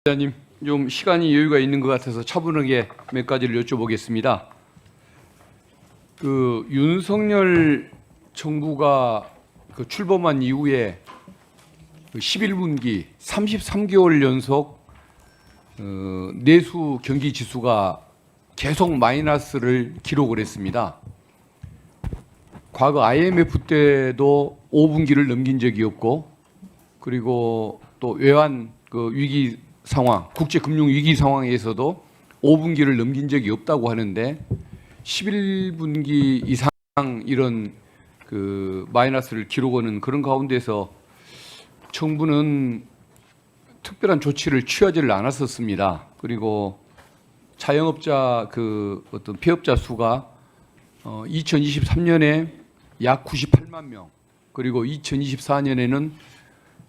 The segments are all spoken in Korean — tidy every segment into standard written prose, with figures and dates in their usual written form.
기자님, 좀 시간이 여유가 있는 것 같아서 차분하게 몇 가지를 여쭤보겠습니다. 그 윤석열 정부가 그 출범한 이후에 그 11분기 33개월 연속 내수 경기 지수가 계속 마이너스를 기록을 했습니다. 과거 IMF 때도 5분기를 넘긴 적이 없고, 그리고 또 외환 그 위기 상황, 국제 금융 위기 상황에서도 5분기를 넘긴 적이 없다고 하는데 11분기 이상 이런 그 마이너스를 기록하는 그런 가운데서 정부는 특별한 조치를 취하지를 않았었습니다. 그리고 자영업자 그 어떤 폐업자 수가 2023년에 약 98만 명, 그리고 2024년에는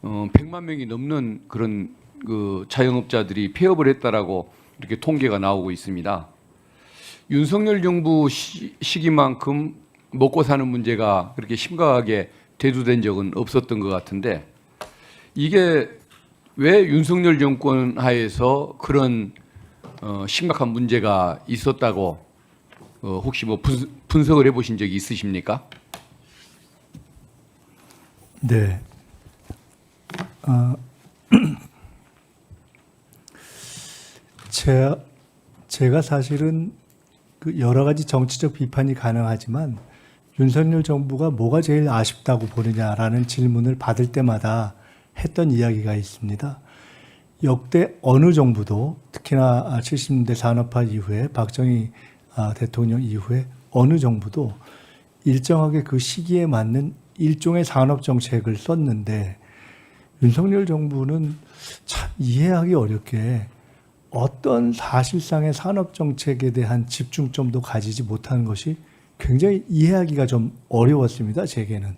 100만 명이 넘는 그런 그 자영업자들이 폐업을 했다라고 이렇게 통계가 나오고 있습니다. 윤석열 정부 시기만큼 먹고 사는 문제가 그렇게 심각하게 대두된 적은 없었던 것 같은데, 이게 왜 윤석열 정권 하에서 그런 심각한 문제가 있었다고 혹시 뭐 분석을 해보신 적이 있으십니까? 네. 제가 사실은 그 여러 가지 정치적 비판이 가능하지만 윤석열 정부가 뭐가 제일 아쉽다고 보느냐라는 질문을 받을 때마다 했던 이야기가 있습니다. 역대 어느 정부도 특히나 70년대 산업화 이후에 박정희 대통령 이후에 어느 정부도 일정하게 그 시기에 맞는 일종의 산업 정책을 썼는데, 윤석열 정부는 참 이해하기 어렵게 어떤 사실상의 산업 정책에 대한 집중점도 가지지 못하는 것이 굉장히 이해하기가 좀 어려웠습니다. 제게는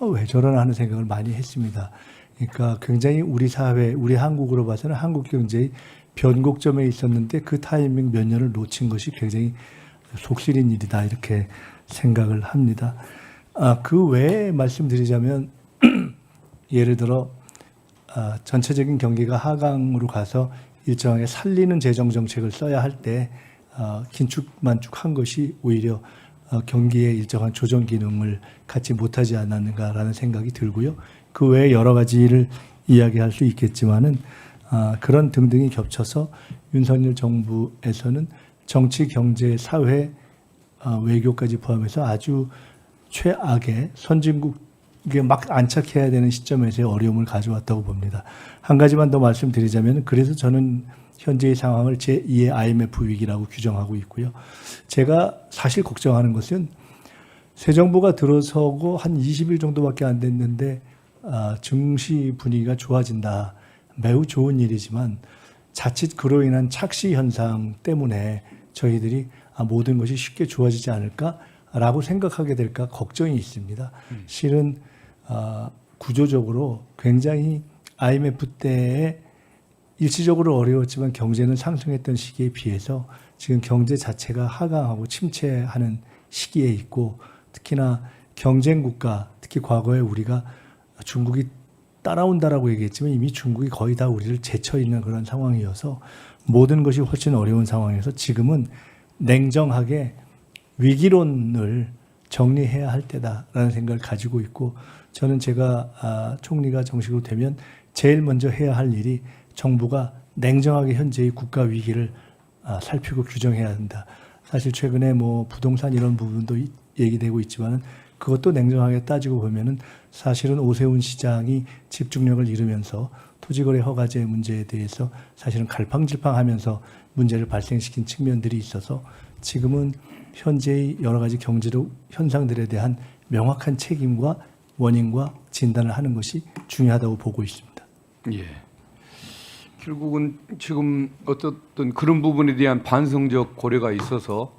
왜 저러나 하는 생각을 많이 했습니다. 그러니까 굉장히 우리 사회, 우리 한국으로 봐서는 한국 경제의 변곡점에 있었는데 그 타이밍 몇 년을 놓친 것이 굉장히 속쓰린 일이다, 이렇게 생각을 합니다. 그 외에 말씀드리자면 예를 들어 전체적인 경기가 하강으로 가서 일정하게 살리는 재정 정책을 써야 할 때 긴축만축한 것이 오히려 경기의 일정한 조정 기능을 갖지 못하지 않았는가라는 생각이 들고요. 그 외에 여러 가지를 이야기할 수 있겠지만은 그런 등등이 겹쳐서 윤석열 정부에서는 정치, 경제, 사회, 외교까지 포함해서 아주 최악의 선진국에 막 안착해야 되는 시점에서의 어려움을 가져왔다고 봅니다. 한 가지만 더 말씀드리자면, 그래서 저는 현재의 상황을 제2의 IMF 위기라고 규정하고 있고요. 제가 사실 걱정하는 것은 새 정부가 들어서고 한 20일 정도밖에 안 됐는데 증시 분위기가 좋아진다. 매우 좋은 일이지만 자칫 그로 인한 착시 현상 때문에 저희들이 모든 것이 쉽게 좋아지지 않을까라고 생각하게 될까 걱정이 있습니다. 실은 구조적으로 굉장히 IMF 때에 일시적으로 어려웠지만 경제는 상승했던 시기에 비해서 지금 경제 자체가 하강하고 침체하는 시기에 있고, 특히나 경쟁 국가, 특히 과거에 우리가 중국이 따라온다라고 얘기했지만 이미 중국이 거의 다 우리를 제쳐 있는 그런 상황이어서 모든 것이 훨씬 어려운 상황에서 지금은 냉정하게 위기론을 정리해야 할 때다라는 생각을 가지고 있고, 저는 제가 총리가 정식으로 되면 제일 먼저 해야 할 일이 정부가 냉정하게 현재의 국가 위기를 살피고 규정해야 한다. 사실 최근에 뭐 부동산 이런 부분도 얘기되고 있지만은 그것도 냉정하게 따지고 보면은 사실은 오세훈 시장이 집중력을 잃으면서 토지거래 허가제 문제에 대해서 사실은 갈팡질팡하면서 문제를 발생시킨 측면들이 있어서 지금은 현재의 여러 가지 경제적 현상들에 대한 명확한 책임과 원인과 진단을 하는 것이 중요하다고 보고 있습니다. 예. 결국은 지금 어떤 그런 부분에 대한 반성적 고려가 있어서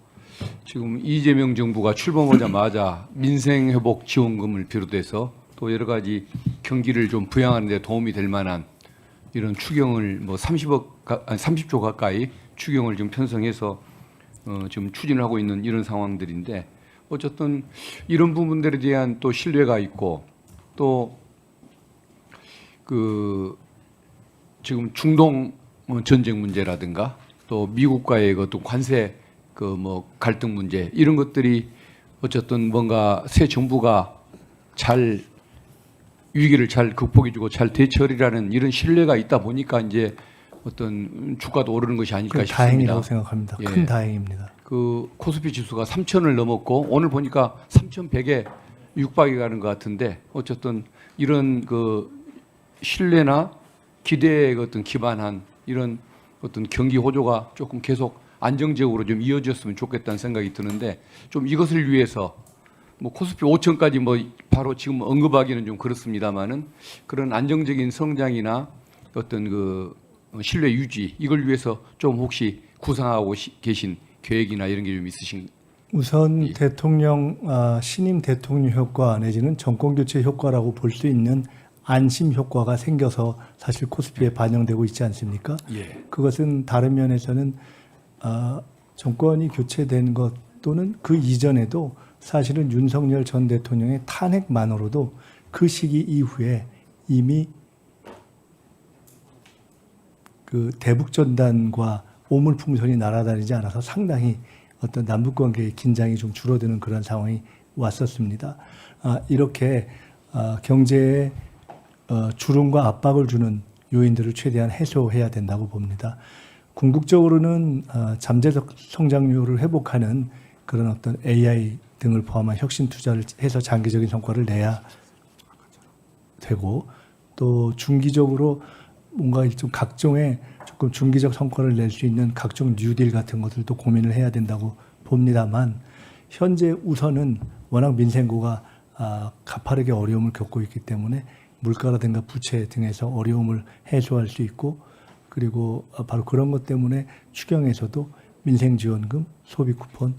지금 이재명 정부가 출범하자마자 민생회복 지원금을 비롯해서 또 여러 가지 경기를 좀 부양하는 데 도움이 될 만한 이런 추경을 뭐 30조 가까이 추경을 좀 편성해서 지금 추진을 하고 있는 이런 상황들인데, 어쨌든 이런 부분들에 대한 또 신뢰가 있고, 또 그 지금 중동 전쟁 문제라든가 또 미국과의 그 어떤 관세 그 뭐 갈등 문제 이런 것들이 어쨌든 뭔가 새 정부가 잘 위기를 잘 극복해주고 잘 대처리라는 이런 신뢰가 있다 보니까 이제 어떤 주가도 오르는 것이 아닐까 싶습니다. 다행이라고 생각합니다. 예. 큰 다행입니다. 그 코스피 지수가 3,000을 넘었고 오늘 보니까 3,100에 육박이 가는 것 같은데 어쨌든 이런 그 신뢰나 기대에 어떤 기반한 이런 어떤 경기 호조가 조금 계속 안정적으로 좀 이어졌으면 좋겠다는 생각이 드는데 좀 이것을 위해서 뭐 코스피 5천까지 뭐 바로 지금 언급하기는 좀 그렇습니다만은 그런 안정적인 성장이나 어떤 그 신뢰 유지 이걸 위해서 좀 혹시 구상하고 계신 계획이나 이런 게 좀 있으신? 우선 대통령 신임 대통령 효과 내지는 정권 교체 효과라고 볼 수 있는 안심 효과가 생겨서 사실 코스피에 반영되고 있지 않습니까? 예. 그것은 다른 면에서는 정권이 교체된 것 또는 그 이전에도 사실은 윤석열 전 대통령의 탄핵만으로도 그 시기 이후에 이미 그 대북전단과 오물풍선이 날아다니지 않아서 상당히 어떤 남북관계의 긴장이 좀 줄어드는 그런 상황이 왔었습니다. 이렇게 경제에 주름과 압박을 주는 요인들을 최대한 해소해야 된다고 봅니다. 궁극적으로는 잠재적 성장률을 회복하는 그런 어떤 AI 등을 포함한 혁신 투자를 해서 장기적인 성과를 내야 되고 또 중기적으로 뭔가 좀 각종의 조금 중기적 성과를 낼 수 있는 각종 뉴딜 같은 것들도 고민을 해야 된다고 봅니다만 현재 우선은 워낙 민생고가 가파르게 어려움을 겪고 있기 때문에 물가라든가 부채 등에서 어려움을 해소할 수 있고 그리고 바로 그런 것 때문에 추경에서도 민생지원금, 소비쿠폰,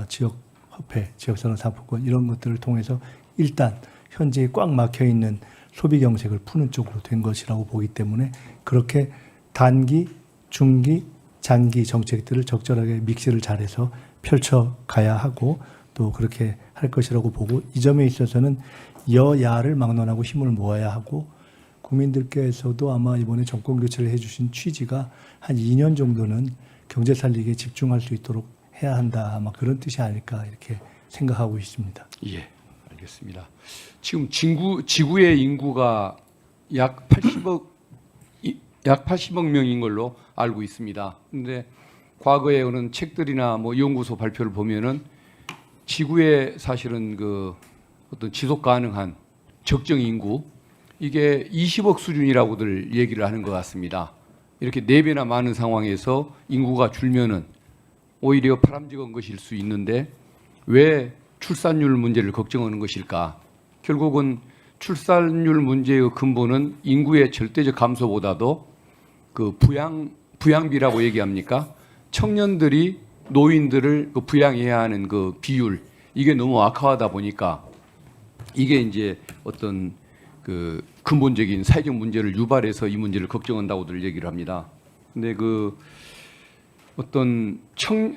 지역화폐, 지역산업상품권 이런 것들을 통해서 일단 현재 꽉 막혀있는 소비경색을 푸는 쪽으로 된 것이라고 보기 때문에 그렇게 단기, 중기, 장기 정책들을 적절하게 믹스를 잘해서 펼쳐가야 하고 또 그렇게 할 것이라고 보고 이 점에 있어서는 여야를 막론하고 힘을 모아야 하고 국민들께서도 아마 이번에 정권 교체를 해주신 취지가 한 2년 정도는 경제 살리기에 집중할 수 있도록 해야 한다. 아마 그런 뜻이 아닐까 이렇게 생각하고 있습니다. 예, 알겠습니다. 지금 지구의 인구가 약 80억 명인 걸로 알고 있습니다. 그런데 과거에 오는 책들이나 뭐 연구소 발표를 보면은 지구의 사실은 그 어떤 지속 가능한 적정 인구 이게 20억 수준이라고들 얘기를 하는 것 같습니다. 이렇게 4배나 많은 상황에서 인구가 줄면은 오히려 바람직한 것일 수 있는데 왜 출산율 문제를 걱정하는 것일까? 결국은 출산율 문제의 근본은 인구의 절대적 감소보다도 그 부양비라고 얘기합니까? 청년들이 노인들을 그 부양해야 하는 그 비율 이게 너무 악화하다 보니까 이게 이제 어떤 그 근본적인 사회적 문제를 유발해서 이 문제를 걱정한다고들 얘기를 합니다. 근데 그 어떤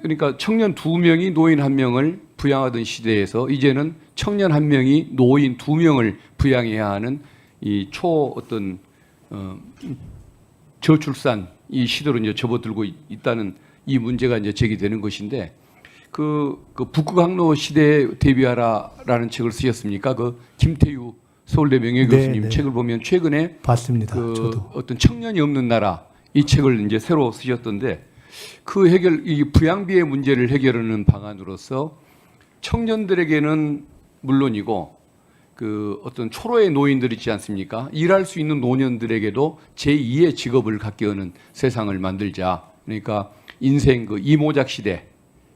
그러니까 청년 2명이 노인 1명을 부양하던 시대에서 이제는 청년 1명이 노인 2명을 부양해야 하는 이 어떤 저출산 이 시대로 이제 접어들고 있다는 이 문제가 이제 제기되는 것인데 그 북극항로 시대에 대비하라라는 책을 쓰셨습니까? 그 김태유 서울대 명예교수님 네. 책을 보면 최근에 봤습니다. 그 저도. 어떤 청년이 없는 나라 이 책을 이제 새로 쓰셨던데 그 이 부양비의 문제를 해결하는 방안으로서 청년들에게는 물론이고 그 어떤 초로의 노인들 있지 않습니까? 일할 수 있는 노년들에게도 제2의 직업을 갖게 하는 세상을 만들자. 그러니까 인생 그 이모작 시대,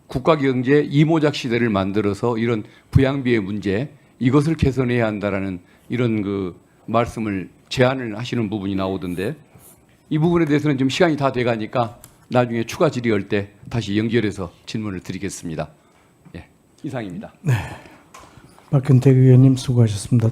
국가경제 이모작 시대를 만들어서 이런 부양비의 문제 이것을 개선해야 한다라는 이런 그 말씀을 제안을 하시는 부분이 나오던데 이 부분에 대해서는 좀 시간이 다 돼가니까 나중에 추가 질의할 때 다시 연결해서 질문을 드리겠습니다. 예, 이상입니다. 박근택 의원님 수고하셨습니다.